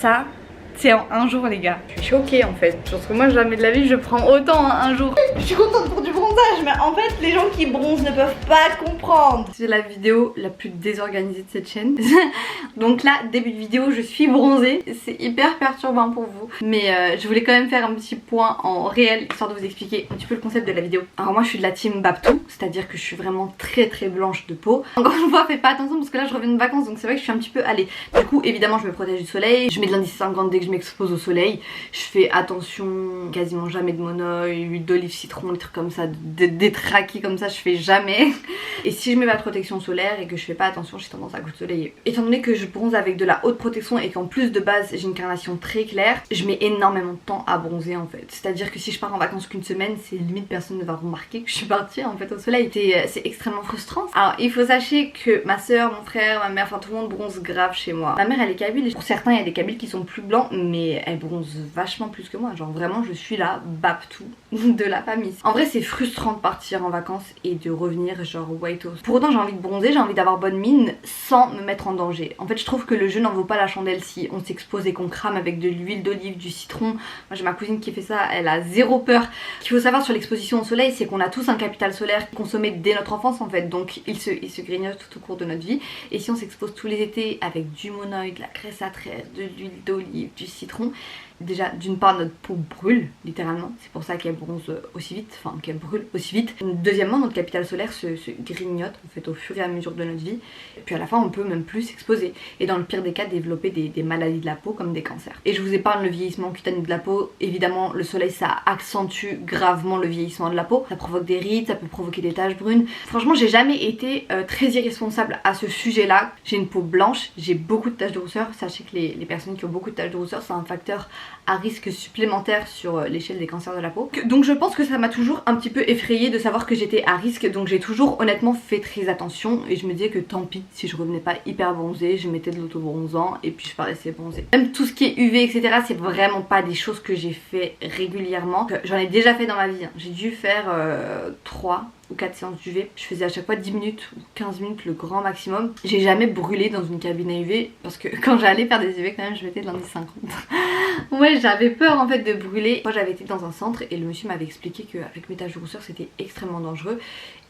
Ça, c'est en un jour les gars. Je suis choquée en fait, parce que moi jamais de la vie je prends autant en un jour. Je suis contente pour du bronzage, mais en fait les gens qui bronzent ne peuvent pas comprendre. C'est la vidéo la plus désorganisée de cette chaîne. Donc là, début de vidéo, je suis bronzée. C'est hyper perturbant pour vous, mais je voulais quand même faire un petit point en réel, histoire de vous expliquer un petit peu le concept de la vidéo. Alors moi je suis de la team Babtou, c'est-à-dire que je suis vraiment très blanche de peau. Encore une fois, faites pas attention parce que là je reviens de vacances, donc c'est vrai que je suis un petit peu allée. Du coup évidemment je me protège du soleil, je mets de l'indice 50 dès que je m'expose au soleil, je fais attention, quasiment jamais de monoeil, huile d'olive, citron, des trucs comme ça, des traquis comme ça, je fais jamais. Et si je mets pas de protection solaire et que je fais pas attention, j'ai tendance à coup de soleil. Étant donné que je bronze avec de la haute protection et qu'en plus de base j'ai une carnation très claire, je mets énormément de temps à bronzer en fait. C'est à dire que si je pars en vacances qu'une semaine, c'est limite personne ne va remarquer que je suis partie en fait au soleil. C'est extrêmement frustrant. Alors il faut sachez que ma soeur, mon frère, ma mère, enfin tout le monde bronze grave chez moi. Ma mère elle est kabyle, pour certains il y a des kabyles qui sont plus blancs, mais elle bronze vachement plus que moi. Genre vraiment je suis la Babtou de la famille. En vrai c'est frustrant de partir en vacances et de revenir genre white toast. Pour autant j'ai envie de bronzer, j'ai envie d'avoir bonne mine sans me mettre en danger. En fait je trouve que le jeu n'en vaut pas la chandelle si on s'expose et qu'on crame avec de l'huile d'olive, du citron. Moi j'ai ma cousine qui fait ça, elle a zéro peur. Ce qu'il faut savoir sur l'exposition au soleil, c'est qu'on a tous un capital solaire consommé dès notre enfance en fait, donc il se grignote tout au cours de notre vie. Et si on s'expose tous les étés avec du monoeil, de la graisse à traire, de l'huile d'olive, du citron, déjà d'une part notre peau brûle littéralement, c'est pour ça qu'elle bronze aussi vite, enfin qu'elle brûle aussi vite. Deuxièmement notre capital solaire se grignote en fait au fur et à mesure de notre vie, et puis à la fin on peut même plus s'exposer et dans le pire des cas développer des maladies de la peau comme des cancers. Et je vous épargne le vieillissement cutané de la peau, évidemment le soleil ça accentue gravement le vieillissement de la peau, ça provoque des rides, ça peut provoquer des taches brunes. Franchement j'ai jamais été très irresponsable à ce sujet là. J'ai une peau blanche, j'ai beaucoup de taches de rousseur, sachez que les personnes qui ont beaucoup de taches de rousseur c'est un facteur à risque supplémentaire sur l'échelle des cancers de la peau. Donc je pense que ça m'a toujours un petit peu effrayée de savoir que j'étais à risque, donc j'ai toujours honnêtement fait très attention et je me disais que tant pis si je revenais pas hyper bronzée, je mettais de l'autobronzant et puis je paraissais bronzée. Même tout ce qui est UV etc c'est vraiment pas des choses que j'ai fait régulièrement, j'en ai déjà fait dans ma vie, hein. J'ai dû faire 3 ou 4 séances d'UV, je faisais à chaque fois 10 minutes ou 15 minutes le grand maximum. J'ai jamais brûlé dans une cabine à UV parce que quand j'allais faire des UV quand même je mettais de l'indice 50. Ouais j'avais peur en fait de brûler. Moi j'avais été dans un centre et le monsieur m'avait expliqué qu'avec mes taches de rousseur c'était extrêmement dangereux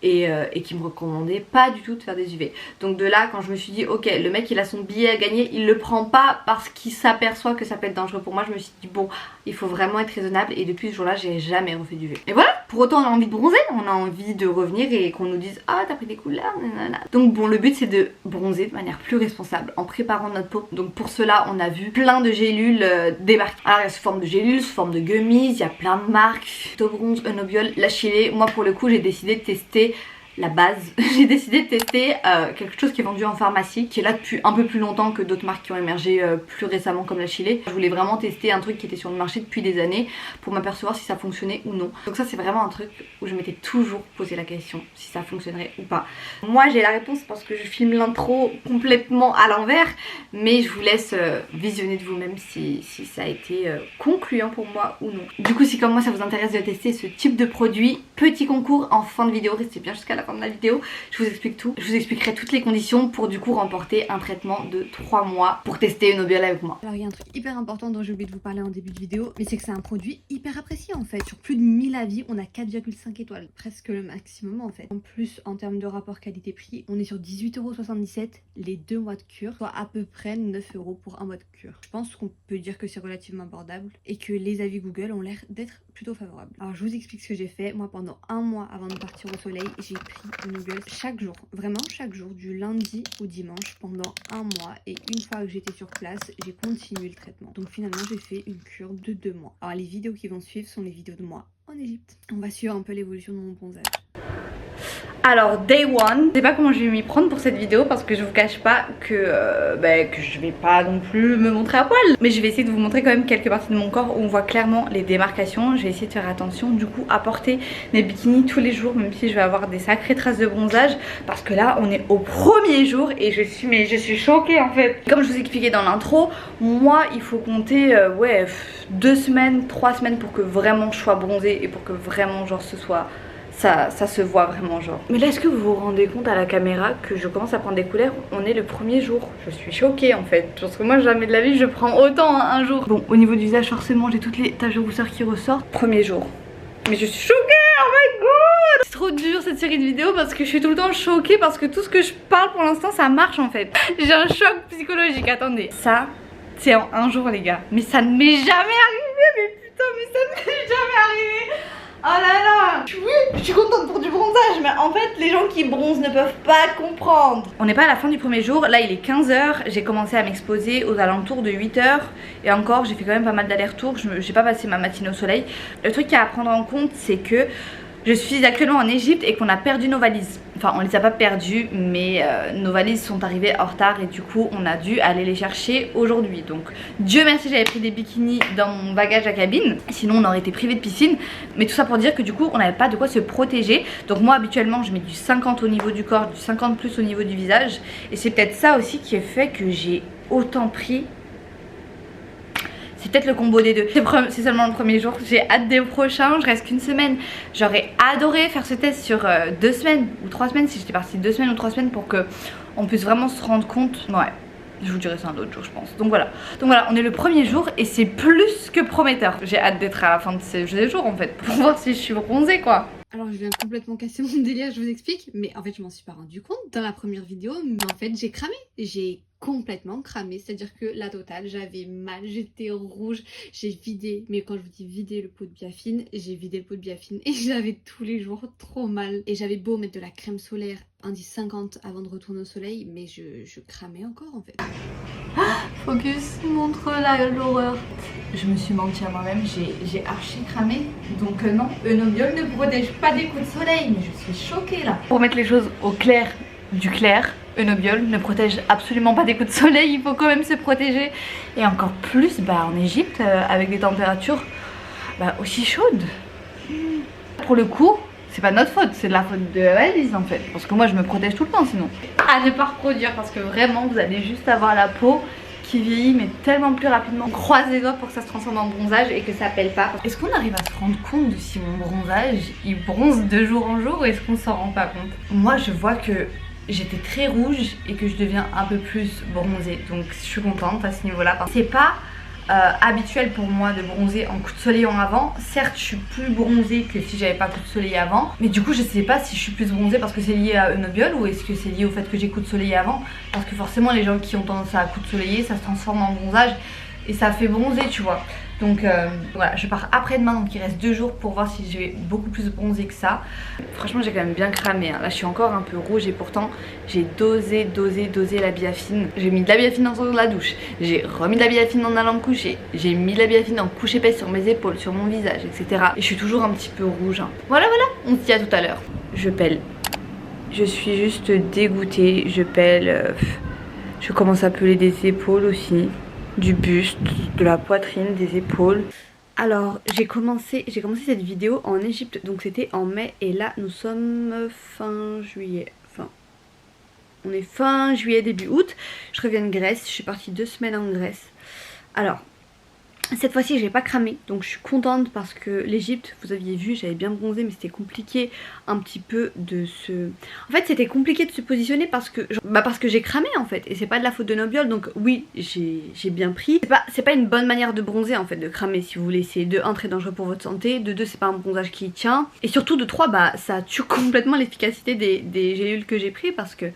et qui me recommandait pas du tout de faire des UV. Donc de là quand je me suis dit ok le mec il a son billet à gagner, il le prend pas parce qu'il s'aperçoit que ça peut être dangereux pour moi, je me suis dit bon il faut vraiment être raisonnable et depuis ce jour là j'ai jamais refait d'UV. Et voilà, pour autant on a envie de bronzer, on a envie de revenir et qu'on nous dise ah t'as pris des couleurs nanana. Donc bon le but c'est de bronzer de manière plus responsable en préparant notre peau. Donc pour cela on a vu plein de gélules débarquer. Alors il y a sous forme de gélules, sous forme de gummies, il y a plein de marques, Autobronze, Eunobiol, La Chilée. Moi pour le coup j'ai décidé de tester la base. J'ai décidé de tester quelque chose qui est vendu en pharmacie, qui est là depuis un peu plus longtemps que d'autres marques qui ont émergé plus récemment comme La Chilée. Je voulais vraiment tester un truc qui était sur le marché depuis des années pour m'apercevoir si ça fonctionnait ou non. Donc ça c'est vraiment un truc où je m'étais toujours posé la question si ça fonctionnerait ou pas. Moi j'ai la réponse parce que je filme l'intro complètement à l'envers, mais je vous laisse visionner de vous-même si ça a été concluant pour moi ou non. Du coup si comme moi ça vous intéresse de tester ce type de produit, petit concours en fin de vidéo, restez bien jusqu'à la fin de la vidéo, je vous explique tout. Je vous expliquerai toutes les conditions pour du coup remporter un traitement de 3 mois pour tester Eunobiol avec moi. Alors il y a un truc hyper important dont j'ai oublié de vous parler en début de vidéo, mais c'est que c'est un produit hyper apprécié en fait. Sur plus de 1000 avis, on a 4,5 étoiles, presque le maximum en fait. En plus en termes de rapport qualité-prix, on est sur 18,77 € les 2 mois de cure, soit à peu près 9 € pour un mois de cure. Je pense qu'on peut dire que c'est relativement abordable et que les avis Google ont l'air d'être plutôt favorables. Alors je vous explique ce que j'ai fait. Moi pendant un mois avant de partir au soleil, j'ai pris Eunobiol chaque jour, vraiment chaque jour, du lundi au dimanche pendant un mois, et une fois que j'étais sur place, j'ai continué le traitement. Donc finalement j'ai fait une cure de 2 mois. Alors les vidéos qui vont suivre sont les vidéos de moi en Égypte. On va suivre un peu l'évolution de mon bronzage. Alors day one, je sais pas comment je vais m'y prendre pour cette vidéo parce que je vous cache pas que je vais pas non plus me montrer à poil, mais je vais essayer de vous montrer quand même quelques parties de mon corps où on voit clairement les démarcations. Je vais essayer de faire attention du coup à porter mes bikinis tous les jours, même si je vais avoir des sacrées traces de bronzage, parce que là on est au premier jour et je suis choquée en fait. Comme je vous expliquais dans l'intro, moi il faut compter 2 semaines, 3 semaines pour que vraiment je sois bronzée et pour que vraiment genre ce soit ça se voit vraiment genre. Mais là est-ce que vous vous rendez compte à la caméra que je commence à prendre des couleurs? On est le premier jour. Je suis choquée en fait. Parce que moi jamais de la vie je prends autant un jour. Bon au niveau du visage forcément j'ai toutes les taches de rousseur qui ressortent. Premier jour. Mais je suis choquée, oh my god! C'est trop dur cette série de vidéos parce que je suis tout le temps choquée parce que tout ce que je parle pour l'instant ça marche en fait. J'ai un choc psychologique, attendez. Ça c'est en un jour les gars. Mais ça ne m'est jamais arrivé, mais putain mais ça ne m'est jamais arrivé. Oh là là! Oui, je suis contente pour du bronzage, mais en fait les gens qui bronzent ne peuvent pas comprendre. On n'est pas à la fin du premier jour, là il est 15 h, j'ai commencé à m'exposer aux alentours de 8 h. Et encore j'ai fait quand même pas mal d'allers-retours, j'ai pas passé ma matinée au soleil. Le truc à prendre en compte c'est que je suis actuellement en Égypte et qu'on a perdu nos valises. Enfin on les a pas perdues mais nos valises sont arrivées en retard et du coup on a dû aller les chercher aujourd'hui. Donc Dieu merci j'avais pris des bikinis dans mon bagage à cabine, sinon on aurait été privé de piscine. Mais tout ça pour dire que du coup on n'avait pas de quoi se protéger. Donc moi habituellement je mets du 50 au niveau du corps, du 50 plus au niveau du visage. Et c'est peut-être ça aussi qui a fait que j'ai autant pris. C'est peut-être le combo des deux. C'est seulement le premier jour. J'ai hâte des prochains. Je reste qu'une semaine. J'aurais adoré faire ce test sur 2 semaines ou 3 semaines. Si j'étais partie 2 semaines ou 3 semaines pour que on puisse vraiment se rendre compte. Ouais. Je vous dirai ça un autre jour je pense. Donc voilà, on est le premier jour et c'est plus que prometteur. J'ai hâte d'être à la fin de ces jours en fait. Pour voir si je suis bronzée quoi. Alors je viens complètement casser mon délire, je vous explique. Mais en fait je m'en suis pas rendu compte dans la première vidéo. Mais en fait j'ai cramé. J'ai complètement cramé, c'est-à-dire que la totale, j'avais mal, j'étais rouge, j'ai vidé, mais quand je vous dis vider le pot de biafine, j'ai vidé le pot de biafine et j'avais tous les jours trop mal. Et j'avais beau mettre de la crème solaire, indice 50 avant de retourner au soleil, mais je cramais encore en fait. Focus, montre l'horreur. Je me suis menti à moi-même, j'ai archi cramé. Donc non, Eunobiol ne protège pas des coups de soleil, mais je suis choquée là. Pour mettre les choses au clair, du clair, Eunobiol ne protège absolument pas des coups de soleil, il faut quand même se protéger. Et encore plus en Égypte avec des températures aussi chaudes. Pour le coup, c'est pas notre faute, c'est de la faute de Alice en fait. Parce que moi je me protège tout le temps sinon. À ne pas reproduire parce que vraiment vous allez juste avoir la peau qui vieillit mais tellement plus rapidement. On croise les doigts pour que ça se transforme en bronzage et que ça pèle pas. Est-ce qu'on arrive à se rendre compte de si mon bronzage il bronze de jour en jour ou est-ce qu'on s'en rend pas compte? Moi je vois que j'étais très rouge et que je deviens un peu plus bronzée. Donc je suis contente à ce niveau là. C'est pas habituel pour moi de bronzer en coup de soleil en avant. Certes je suis plus bronzée que si j'avais pas coup de soleil avant, mais du coup je sais pas si je suis plus bronzée parce que c'est lié à Eunobiol ou est-ce que c'est lié au fait que j'ai coup de soleil avant, parce que forcément les gens qui ont tendance à coup de soleil ça se transforme en bronzage et ça fait bronzer tu vois. Donc voilà, je pars après-demain donc il reste 2 jours pour voir si je vais beaucoup plus bronzer que ça. Franchement j'ai quand même bien cramé hein. Là je suis encore un peu rouge et pourtant j'ai dosé la biafine. J'ai mis de la biafine en sortant de la douche, j'ai remis de la biafine en allant me coucher, j'ai mis de la biafine en couche épaisse sur mes épaules, sur mon visage etc. Et je suis toujours un petit peu rouge hein. Voilà, on se dit à tout à l'heure. Je pèle. Je suis juste dégoûtée, je pèle. Je commence à peler des épaules aussi. Du buste, de la poitrine, des épaules. Alors j'ai commencé cette vidéo en Égypte, donc c'était en mai et là nous sommes fin juillet. Enfin, on est fin juillet, début août. Je reviens de Grèce, je suis partie 2 semaines en Grèce. Alors cette fois-ci j'ai pas cramé, donc je suis contente parce que l'Égypte, vous aviez vu, j'avais bien bronzé mais c'était compliqué un petit peu de se... En fait c'était compliqué de se positionner parce que j'ai cramé en fait et c'est pas de la faute de Eunobiol, donc oui j'ai bien pris. C'est pas une bonne manière de bronzer en fait, de cramer si vous voulez. C'est de 1 très dangereux pour votre santé, de 2 c'est pas un bronzage qui tient et surtout de 3 ça tue complètement l'efficacité des gélules que j'ai pris parce que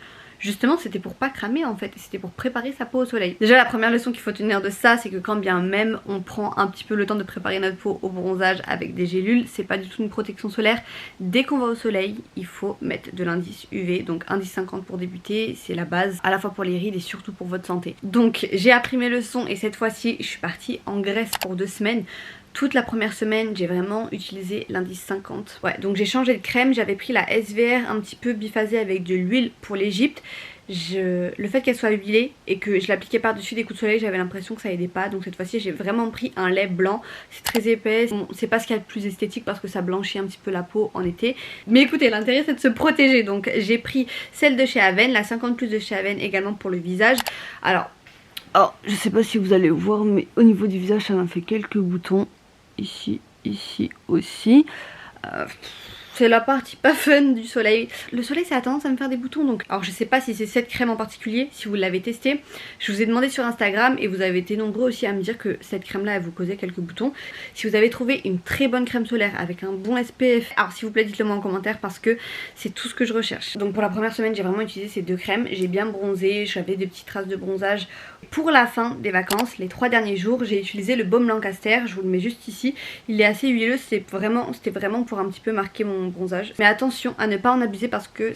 justement c'était pour pas cramer en fait, c'était pour préparer sa peau au soleil. Déjà la première leçon qu'il faut tenir de ça, c'est que quand bien même on prend un petit peu le temps de préparer notre peau au bronzage avec des gélules, c'est pas du tout une protection solaire. Dès qu'on va au soleil, il faut mettre de l'indice UV, donc indice 50 pour débuter, c'est la base à la fois pour les rides et surtout pour votre santé. Donc j'ai appris mes leçons et cette fois-ci je suis partie en Grèce pour 2 semaines. Toute la première semaine j'ai vraiment utilisé l'indice 50. Ouais, donc j'ai changé de crème, j'avais pris la SVR un petit peu biphasée avec de l'huile pour l'Égypte. Le fait qu'elle soit huilée et que je l'appliquais par dessus des coups de soleil, j'avais l'impression que ça aidait pas. Donc cette fois-ci j'ai vraiment pris un lait blanc. C'est très épais, bon, c'est pas ce qu'il y a de plus esthétique parce que ça blanchit un petit peu la peau en été. Mais écoutez, l'intérêt c'est de se protéger. Donc j'ai pris celle de chez Aven, la 50 plus de chez Aven également pour le visage. Alors je sais pas si vous allez voir mais au niveau du visage ça m'a fait quelques boutons. Ici aussi. c'est la partie pas fun du soleil. Le soleil ça a tendance à me faire des boutons donc. Alors je sais pas si c'est cette crème en particulier, si vous l'avez testée. Je vous ai demandé sur Instagram et vous avez été nombreux aussi à me dire que cette crème là elle vous causait quelques boutons. Si vous avez trouvé une très bonne crème solaire avec un bon SPF, alors s'il vous plaît dites-le moi en commentaire parce que c'est tout ce que je recherche. Donc pour la première semaine j'ai vraiment utilisé ces deux crèmes. J'ai bien bronzé, j'avais des petites traces de bronzage. Pour la fin des vacances, les 3 derniers jours, j'ai utilisé le baume Lancaster. Je vous le mets juste ici. Il est assez huileux, c'était vraiment pour un petit peu marquer mon bronzage. Mais attention à ne pas en abuser parce que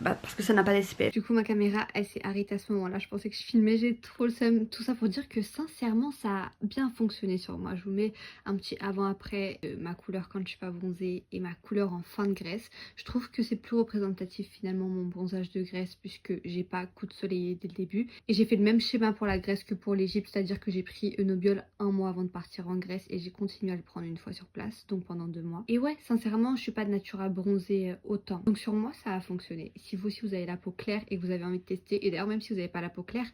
parce que ça n'a pas d'SPF. Du coup ma caméra elle s'est arrêtée à ce moment là, je pensais que je filmais, j'ai trop le seum. Tout ça pour dire que sincèrement ça a bien fonctionné sur moi. Je vous mets un petit avant-après, ma couleur quand je suis pas bronzée et ma couleur en fin de graisse. Je trouve que c'est plus représentatif finalement mon bronzage de graisse puisque j'ai pas coup de soleil dès le début. Et j'ai fait le même schéma pour la graisse que pour l'Égypte, c'est-à-dire que j'ai pris Eunobiol un mois avant de partir en Grèce et j'ai continué à le prendre une fois sur place, donc pendant 2 mois. Et ouais, sincèrement je suis pas de nature à bronzer autant, donc sur moi ça a fonctionné. Si vous aussi vous avez la peau claire et que vous avez envie de tester, et d'ailleurs même si vous n'avez pas la peau claire,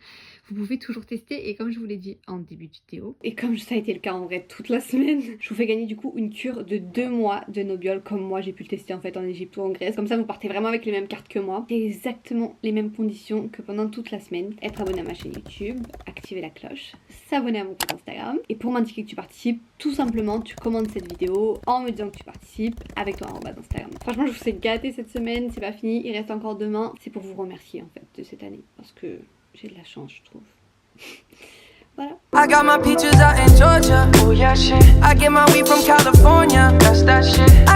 vous pouvez toujours tester. Et comme je vous l'ai dit en début de vidéo, et comme ça a été le cas en vrai toute la semaine, je vous fais gagner du coup une cure de 2 mois de Eunobiol comme moi j'ai pu le tester en fait en Égypte ou en Grèce. Comme ça vous partez vraiment avec les mêmes cartes que moi, et exactement les mêmes conditions que pendant toute la semaine. Être abonné à ma chaîne YouTube, activer la cloche, s'abonner à mon compte Instagram, et pour m'indiquer que tu participes, tout simplement tu commandes cette vidéo en me disant que tu participes avec ton arobase Instagram. Franchement je vous ai gâté cette semaine, c'est pas fini, il reste encore demain. C'est pour vous remercier en fait de cette année parce que j'ai de la chance je trouve. Voilà. I got my peaches out in Georgia. Oh yeah shit. I get my weed from California. That's that shit.